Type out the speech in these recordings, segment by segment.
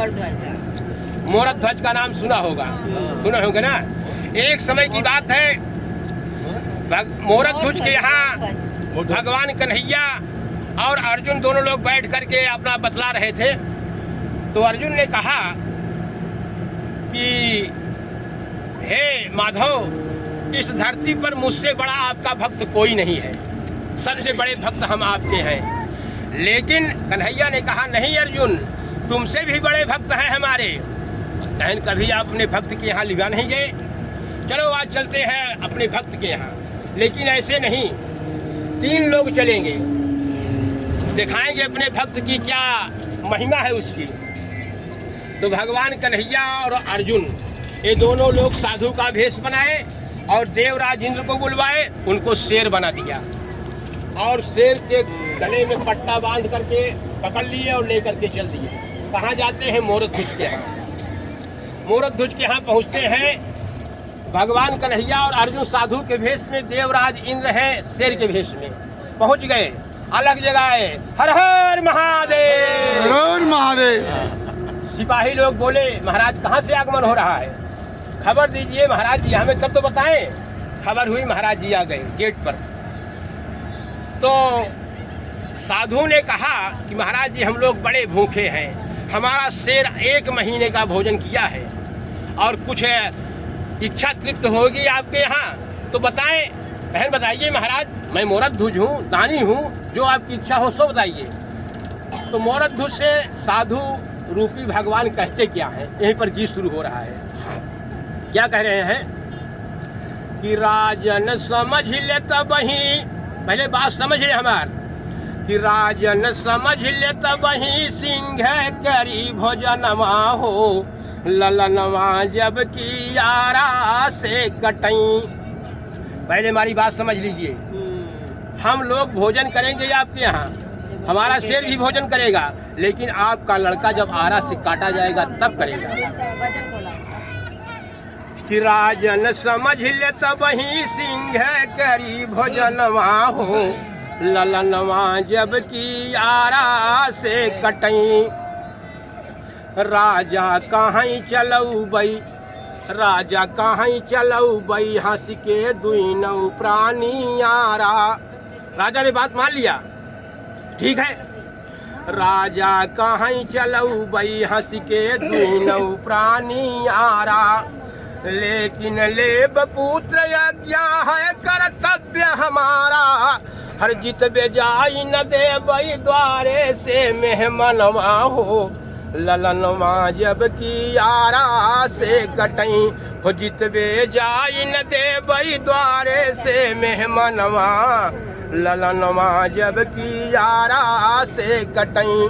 मोरत ध्वज का नाम सुना होगा, सुना होगा ना। एक समय की बात है, मोरत ध्वज के यहाँ भगवान कन्हैया और अर्जुन दोनों लोग बैठ करके अपना बतला रहे थे। तो अर्जुन ने कहा कि हे माधव, इस धरती पर मुझसे बड़ा आपका भक्त कोई नहीं है, सबसे बड़े भक्त हम आपके हैं। लेकिन कन्हैया ने कहा नहीं अर्जुन, तुमसे भी बड़े भक्त हैं हमारे। बहन कभी आप अपने भक्त के यहाँ लिवा नहीं गए? चलो आज चलते हैं अपने भक्त के यहाँ। लेकिन ऐसे नहीं, 3 लोग चलेंगे, दिखाएंगे अपने भक्त की क्या महिमा है उसकी। तो भगवान कन्हैया और अर्जुन ये दोनों लोग साधु का भेष बनाए और देवराज इंद्र को बुलवाए, उनको शेर बना दिया और शेर के गले में पट्टा बांध करके पकड़ लिए और लेकर के चल दिए। कहाँ जाते हैं? मोरत ध्वज के यहाँ। मोरत ध्वज के यहाँ पहुँचते हैं, भगवान कन्हैया और अर्जुन साधु के भेष में, देवराज इंद्र है शेर के भेष में। पहुँच गए, अलग जगह, हर हर महादेव, हर हर महादेव। सिपाही लोग बोले महाराज कहाँ से आगमन हो रहा है, खबर दीजिए महाराज जी, हमें तब तो बताएं। खबर हुई, महाराज जी आ गए गेट पर। तो साधु ने कहा कि महाराज जी हम लोग बड़े भूखे हैं, हमारा शेर 1 महीने का भोजन किया है और कुछ इच्छा तृप्त होगी आपके यहाँ तो बताएं। बहन बताइए महाराज, मैं मोरत ध्वज हूँ, दानी हूँ, जो आपकी इच्छा हो सो बताइए। तो मोरत ध्वज से साधु रूपी भगवान कहते क्या है, यहीं पर गीत शुरू हो रहा है। क्या कह रहे हैं कि राजन समझ ले तब ही, पहले बात समझ ले हमार, कि राजन समझ ले तब ही सिंह करी भोजनवा हो, ललनवा जब की यारा से कटई। पहले हमारी बात समझ लीजिए, हम लोग भोजन करेंगे आपके यहाँ, हमारा शेर भी भोजन करेगा, लेकिन आपका लड़का जब आरा से काटा जाएगा तब करेगा। कि राजन समझ ले तब ही सिंह करी भोजनवा हो, ललनवा जब की आरा से कटई। राजा कहाँ चलऊ बई, राजा कहाँ चलऊ बई, हंस के दुइनऊ प्राणी आरा। राजा ने बात मान लिया, ठीक है। राजा कहाँ चलऊ बई, हंस के दुइनऊ प्राणी आरा। लेकिन लेब पुत्र यज्ञा है कर्तव्य हमारा, हर जित बेजाई न दे बई द्वारे से मेहमनवा हो, ललनवा जब की आरा से कटई। हो जित बेजाई न दे बई द्वारे से मेहमनवा, ललनवा जब की आरा से कटई।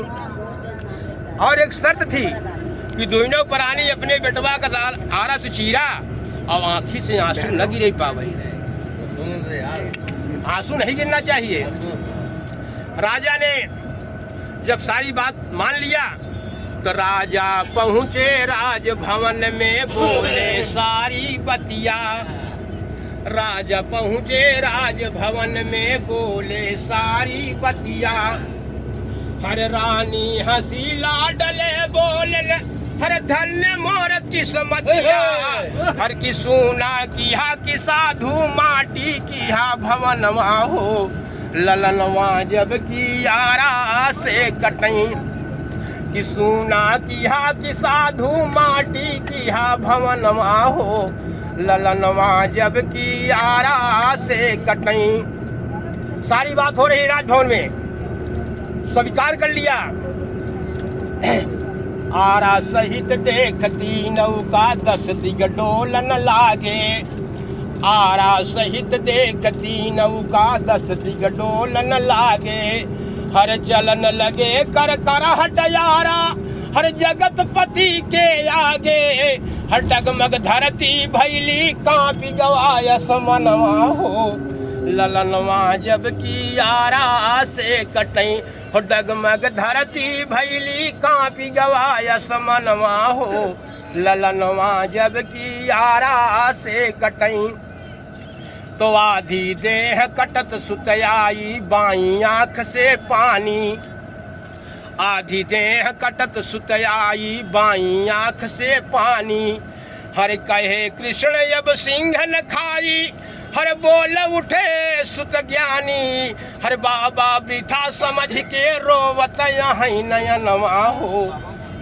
और एक शर्त थी कि दोनों प्राणी अपने बेटवा का आरा से चीरा और आँखी से आंसू न गिरे पावे, आंसू नहीं गिरना चाहिए। राजा ने जब सारी बात मान लिया तो राजा पहुँचे राजभवन में, बोले सारी बतिया। राजा पहुँचे राजभवन में, बोले सारी बतिया। हर रानी हंसी लाडले बोले, हर धन्य मोर किस्मतिया। हर की सोना किया कि साधु माटी किया भवनवा हो, ललनवा जब की आरा से कटई। कि सोना किया कि साधु माटी किया भवनवा हो, ललनवा जब की आरा से कटई। सारी बात हो रही राजभवन में, स्वीकार कर लिया। आरा सहित देखती नौका 10 दिग डोलन लागे। आरा सहित देखती नौका 10 दिग डोलन लागे। हर चलन लगे कर कर हट यारा, हर जगत पति के आगे। हर डगमग धरती भैली कांपी गवाय समनवा हो, ललनवा जब की आरा से कटई। हो डगमग धरती भैली कांपी गवाय समनवा हो, ललनवा जब की आरा से कटई। तो आधी देह कटत सुतयाई, बाई आँख से पानी। आधी देह कटत सुत आई बाई आँख से पानी। हर कहे कृष्ण अब सिंह न खाई, हर बोल उठे सुत ज्ञानी। हर बाबा वृथा समझ के रोवत यहीं नयनवा हो,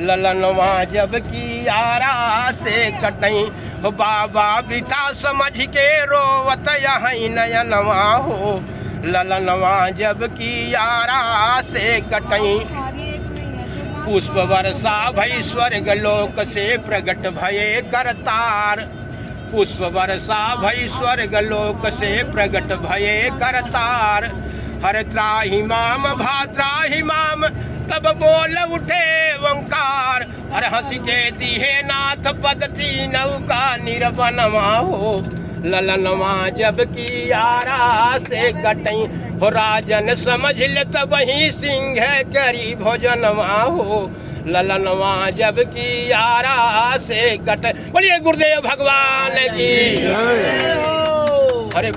ललनवा जब की आरा से कटई। हो बाबा वृथा समझ के रोवत यहीं नयनवा हो, ललनवा जब की आरा से कटई। पुष्प वर्षा भई स्वर्ग लोक से प्रगट भये करतार। पुष्प वर्षा भई स्वर्ग लोक से प्रगट भये करतार। हर त्राहि माम भात्राहि माम तब बोल उठे ओंकार। हर हंस के दिहे नाथ पदती नौका निर्वनवा हो, ललनवा जब की आरा से कटई। हो राजन समझ ले तब ही सिंह करी भोजनवा हो, ललनवा जब की आरा से कट। बोलिए गुरुदेव भगवान की। अरे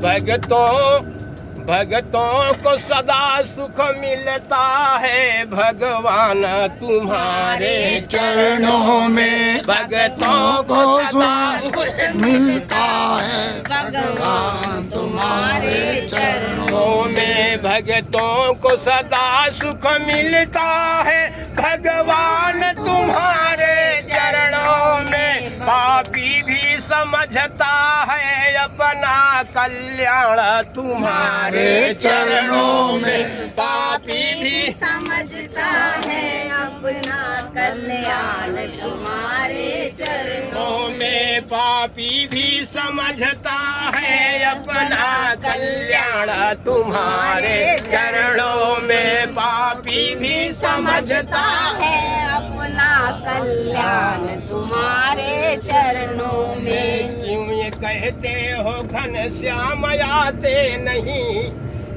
भगतों को सदा सुख मिलता है भगवान तुम्हारे चरणों में। भगतों को सदा सुख मिलता है भगवान तुम्हारे चरणों में। भगतों को सदा सुख मिलता है भगवान तुम्हारे चरणों में। पापी भी समझता है अपना कल्याण तुम्हारे चरणों में। पापी भी समझता है अपना कल्याण तुम्हारे चरणों में। पापी भी समझता है अपना कल्याण तुम्हारे चरणों में। पापी भी समझता है अपना कल्याण तुम्हारे चरणों में। क्यों ये कहते हो घन श्याम आते नहीं,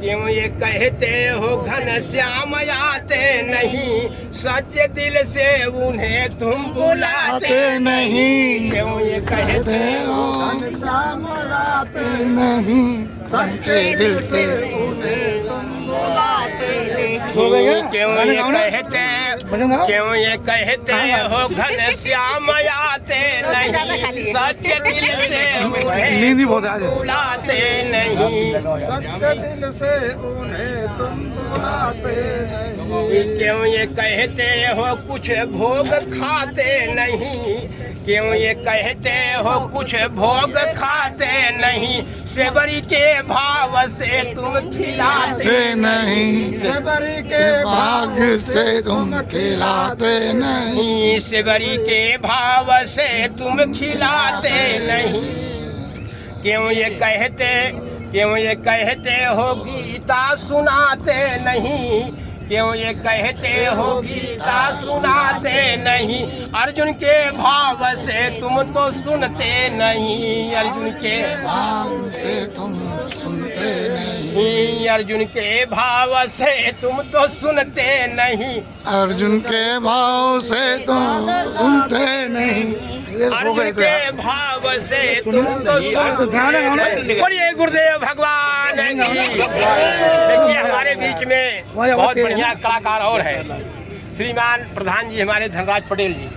क्यों ये कहते हो घन श्याम आते नहीं। सच्चे दिल से उन्हें तुम बुलाते नहीं। क्यों ये कहते हो घन श्याम आते नहीं, सच्चे दिल से उन्हें तुम बुलाते नहीं। सो गए क्या? क्यों गाने ये गाओ ना। कहते भजन गाओ। क्यों ये कहते हो घन श्याम आते नहीं। सच्चे दिल से उन्हें नींद भी बहुत है आज। बुलाते नहीं। सच्चे दिल से उन्हें तुम बुलाते नहीं। क्यों ये कहते हो कुछ भोग खाते नहीं। क्यों ये कहते हो कुछ भोग खाते नहीं। सेवरी के भाव से तुम खिलाते नहीं, सेवरी के भाग से तुम खिलाते नहीं। सेवरी के भाव से तुम खिलाते नहीं। क्यों ये कहते हो गीता सुनाते नहीं। क्यों ये कहते हो गीता सुनाते नहीं। अर्जुन के भाव से तुम तो सुनते नहीं। अर्जुन के भाव से तुम सुनते नहीं। अर्जुन के भाव से तुम तो सुनते नहीं। अर्जुन के भाव से तुम सुनते नहीं। अर्जुन के भाव से तुम तो सुनते। बोलिए गुरुदेव भगवान की। देखिए हमारे बीच में बहुत बढ़िया कलाकार और है, श्रीमान प्रधान जी हमारे धनराज पटेल जी।